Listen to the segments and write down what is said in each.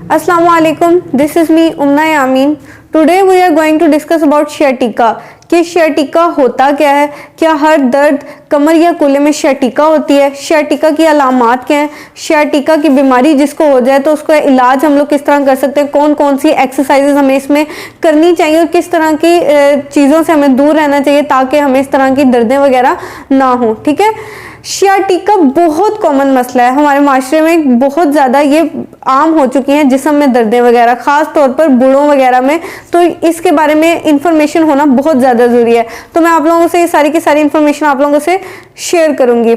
Assalamu alaikum. This is me Umna Yamin. Today we are going to discuss about sciatica कि sciatica होता क्या है, क्या हर दर्द कमर या कूल्हे में sciatica होती है, sciatica की अलामात क्या हैं, sciatica की बीमारी जिसको हो जाए तो उसका इलाज हम लोग किस तरह कर सकते हैं, कौन कौन सी एक्सरसाइजेज हमें इसमें करनी चाहिए और किस तरह की चीज़ों से हमें दूर रहना चाहिए ताकि हमें इस तरह की दर्दें वगैरह ना हो। ठीक है, शियाटिका बहुत कॉमन मसला है हमारे माशरे में, बहुत ज़्यादा ये आम हो चुकी हैं जिस्म में दर्दें वगैरह, ख़ास तौर पर बूढ़ों वगैरह में, तो इसके बारे में इंफॉर्मेशन होना बहुत ज़्यादा ज़रूरी है। तो मैं आप लोगों से ये सारी की सारी इंफॉर्मेशन आप लोगों से शेयर करूँगी।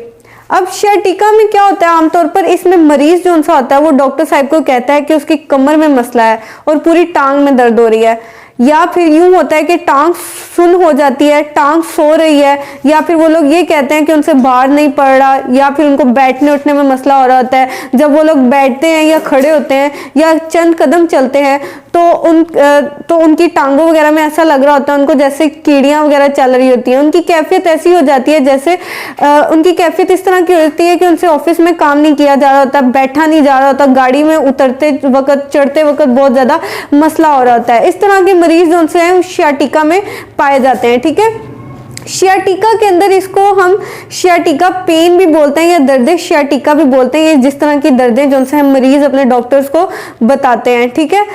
अब शियाटिका में क्या होता है, आमतौर पर इसमें मरीज़ जो सा होता है वो डॉक्टर साहब को कहता है कि उसकी कमर में मसला है और पूरी टांग में दर्द हो रही है, या फिर यूं होता है कि टांग सुन हो जाती है, टांग सो रही है, या फिर वो लोग ये कहते हैं कि उनसे बाहर नहीं पड़ रहा, या फिर उनको बैठने उठने में मसला हो रहा होता है। जब वो लोग बैठते हैं या खड़े होते हैं या चंद कदम चलते हैं तो उनकी टांगों वगैरह में ऐसा लग रहा होता है उनको जैसे कीड़ियाँ वगैरह चल रही होती हैं। उनकी कैफियत ऐसी हो जाती है जैसे उनकी कैफियत इस तरह की होती है कि उनसे ऑफिस में काम नहीं किया जा रहा होता, बैठा नहीं जा रहा होता, गाड़ी में उतरते वक्त चढ़ते वक्त बहुत ज़्यादा मसला हो रहा होता है। इस तरह के मरीज जो हैं शियाटिका में पाए जाते हैं। ठीक है, शियाटिका के अंदर इसको हम शियाटिका पेन भी बोलते हैं या दर्द शियाटिका भी बोलते हैं। ये जिस तरह की दर्दें जो हम मरीज अपने डॉक्टर्स को बताते हैं। ठीक है,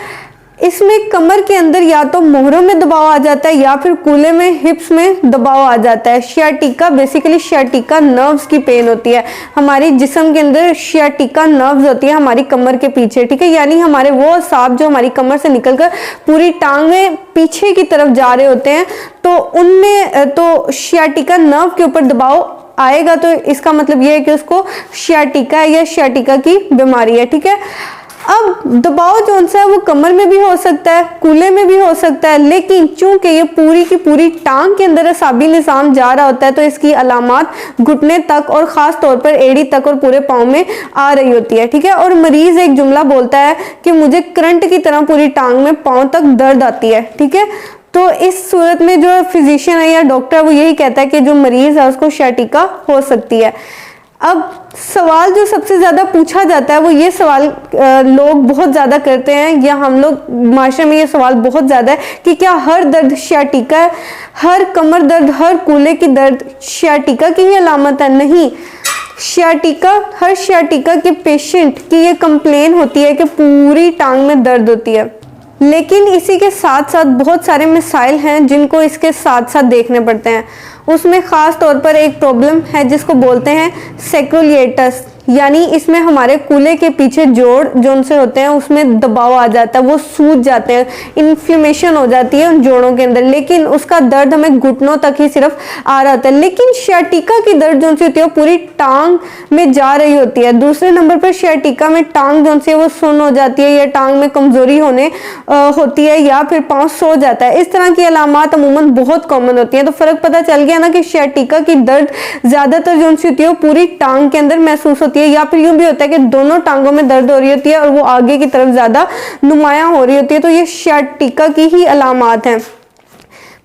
इसमें कमर के अंदर या तो मोहरों में दबाव आ जाता है या फिर कूल्हे में हिप्स में दबाव आ जाता है। शियाटिका बेसिकली शियाटिका नर्व्स की पेन होती है। हमारी जिस्म के अंदर शियाटिका नर्व्स होती है हमारी कमर के पीछे। ठीक है, यानी हमारे वो असाब जो हमारी कमर से निकलकर पूरी टांग में पीछे की तरफ जा रहे होते हैं, तो उनमें तो शियाटिका नर्व के ऊपर दबाव आएगा, तो इसका मतलब यह है कि उसको शियाटिका है या शियाटिका की बीमारी है। ठीक है, अब दबाव जो है वो कमर में भी हो सकता है, कूल्हे में भी हो सकता है, लेकिन चूंकि ये पूरी की पूरी टांग के अंदर असाबी निज़ाम जा रहा होता है तो इसकी अलामात घुटने तक और ख़ास तौर पर एड़ी तक और पूरे पाँव में आ रही होती है। ठीक है, और मरीज़ एक जुमला बोलता है कि मुझे करंट की तरह पूरी टांग में पाँव तक दर्द आती है। ठीक है, तो इस सूरत में जो फिजिशियन है या डॉक्टर है वो यही कहता है कि जो मरीज़ है उसको शियाटिका हो सकती है। अब सवाल जो सबसे ज़्यादा पूछा जाता है वो ये सवाल लोग बहुत ज़्यादा करते हैं, या हम लोग माशरे में ये सवाल बहुत ज़्यादा है कि क्या हर दर्द शियाटिका है, हर कमर दर्द, हर कूल्हे की दर्द शियाटिका की ही अलामत है? नहीं, शियाटिका हर शियाटिका के पेशेंट की ये कंप्लेन होती है कि पूरी टांग में दर्द होती है, लेकिन इसी के साथ साथ बहुत सारे मसाइल हैं जिनको इसके साथ साथ देखने पड़ते हैं। उसमें ख़ास तौर पर एक प्रॉब्लम है जिसको बोलते हैं सैक्रोलिएटस, यानी इसमें हमारे कूल्हे के पीछे जोड़ जो उनसे होते हैं उसमें दबाव आ जाता है, वो सूज जाते हैं, इन्फ्लेमेशन हो जाती है उन जोड़ों के अंदर, लेकिन उसका दर्द हमें घुटनों तक ही सिर्फ आ रहा होता है। लेकिन शियाटिका की दर्द जो होती है वो पूरी टांग में जा रही होती है। दूसरे नंबर पर शियाटिका में टांग जो है वो सुन्न हो जाती है या टांग में कमजोरी होने होती है या फिर पाँव सो जाता है। इस तरह की अलामात अमूमन बहुत कॉमन होती हैं। तो फर्क पता चल गया ना कि शियाटिका की दर्द ज़्यादातर जो होती है वो पूरी टांग के अंदर महसूस होती है, या फिर यूं भी होता है कि दोनों टांगों में दर्द हो रही होती है और वो आगे की तरफ ज़्यादा नुमायां हो रही होती है। तो ये शियाटिका की ही अलामात हैं।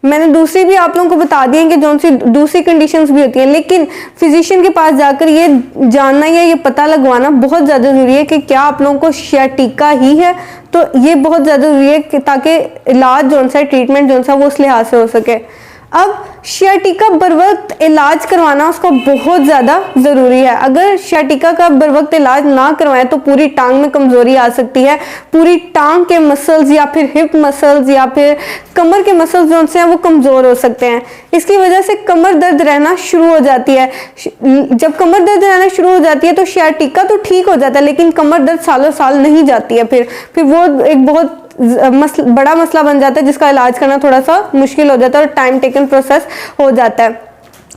मैंने दूसरी भी आप लोगों को बता दी है कि जो सी दूसरी कंडीशंस भी होती हैं, लेकिन फिजिशियन के पास जाकर ये जानना या ये पता लगवाना बहुत ज़्यादा ज़रूरी है कि क्या आप लोगों को शियाटिका ही है। तो ये बहुत ज़्यादा ज़रूरी है कि ताकि इलाज जो सा ट्रीटमेंट जो सा वो उस लिहाज से हो सके। अब शियाटिका बर वक्त इलाज करवाना उसका बहुत ज़्यादा ज़रूरी है। अगर शियाटिका का बर वक्त इलाज ना करवाएं तो पूरी टांग में कमज़ोरी आ सकती है, पूरी टांग के मसल्स या फिर हिप मसल्स या फिर कमर के मसल्स जो हैं वो कमज़ोर हो सकते हैं। इसकी वजह से कमर दर्द रहना शुरू हो जाती है। जब कमर दर्द रहना शुरू हो जाती है तो शियाटिका तो ठीक हो जाता है, लेकिन कमर दर्द सालों साल नहीं जाती है, फिर वो एक बहुत बड़ा मसला बन जाता है जिसका इलाज करना थोड़ा सा मुश्किल हो जाता है और टाइम टेकन प्रोसेस हो जाता है।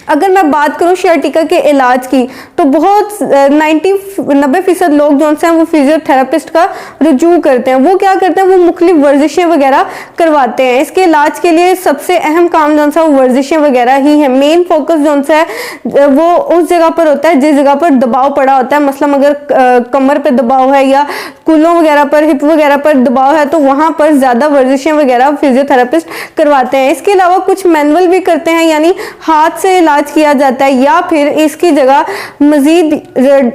अगर मैं बात करूं शियाटिका के इलाज की तो बहुत 90% लोग जो हैं वो फिजियोथेरेपिस्ट का रुजू करते हैं। वो क्या करते हैं, वो मुख्तलिफ वर्जिशें वगैरह करवाते हैं। इसके इलाज के लिए सबसे अहम काम जो है वो वर्जिशें वगैरह ही है। मेन फोकस जो है वो उस जगह पर होता है जिस जगह पर दबाव पड़ा होता है। मतलब अगर कमर पे दबाव है या कूल्हों वगैरह पर, हिप वगैरह पर दबाव है तो वहाँ पर ज़्यादा वर्जिशें वगैरह फिजियोथेरेपिस्ट करवाते हैं। इसके अलावा कुछ मैनुअल भी करते हैं, यानी हाथ से इलाज किया जाता है, या फिर इसकी जगह मज़ीद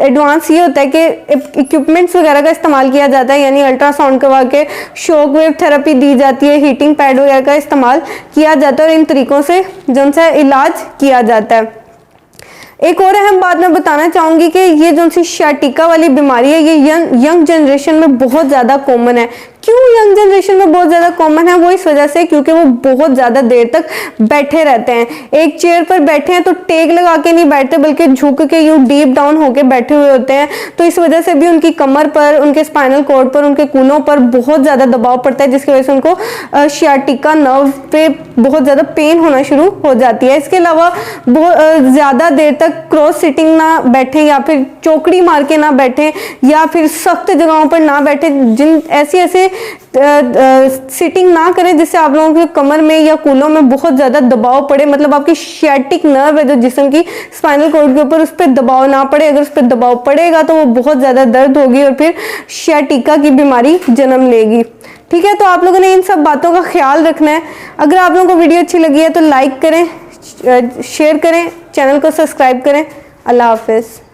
एडवांस ये होता है कि इक्विपमेंट्स वगैरह का इस्तेमाल किया जाता है, यानी अल्ट्रासाउंड करवा के शॉक वेव थेरेपी दी जाती है, हीटिंग पैड वगैरह का इस्तेमाल किया जाता है और इन तरीक़ों से जो सा इलाज किया जाता है। एक और अहम बात मैं बताना चाहूँगी कि ये जो सी sciatica वाली बीमारी है, ये यंग जनरेशन में बहुत ज़्यादा कॉमन है। क्यों यंग जनरेशन में बहुत ज़्यादा कॉमन है? वो इस वजह से क्योंकि वो बहुत ज़्यादा देर तक बैठे रहते हैं। एक चेयर पर बैठे हैं तो टेक लगा के नहीं बैठते, बल्कि झुक के यूँ डीप डाउन होके बैठे हुए होते हैं। तो इस वजह से भी उनकी कमर पर, उनके स्पाइनल कॉर्ड पर, उनके कूलों पर बहुत ज़्यादा दबाव पड़ता है, जिसकी वजह से उनको sciatica नर्व पे बहुत ज़्यादा पेन होना शुरू हो जाती है। इसके अलावा बहुत ज़्यादा देर तक क्रॉस सिटिंग ना बैठें, या फिर चौकड़ी मार के ना बैठें, या फिर सख्त जगहों पर ना बैठें, जिन ऐसे सिटिंग ना करें जिससे आप लोगों के कमर में या कूलों में बहुत ज़्यादा दबाव पड़े, मतलब आपकी sciatic नर्व है जो जिस्म की स्पाइनल कॉर्ड के ऊपर, उस पर दबाव ना पड़े। अगर उस पर दबाव पड़ेगा तो वो बहुत ज़्यादा दर्द होगी और फिर sciatica की बीमारी जन्म लेगी। ठीक है, तो आप लोगों ने इन सब बातों का ख्याल रखना है। अगर आप लोगों को वीडियो अच्छी लगी है तो लाइक करें, शेयर करें, चैनल को सब्सक्राइब करें। अल्लाह हाफिज़।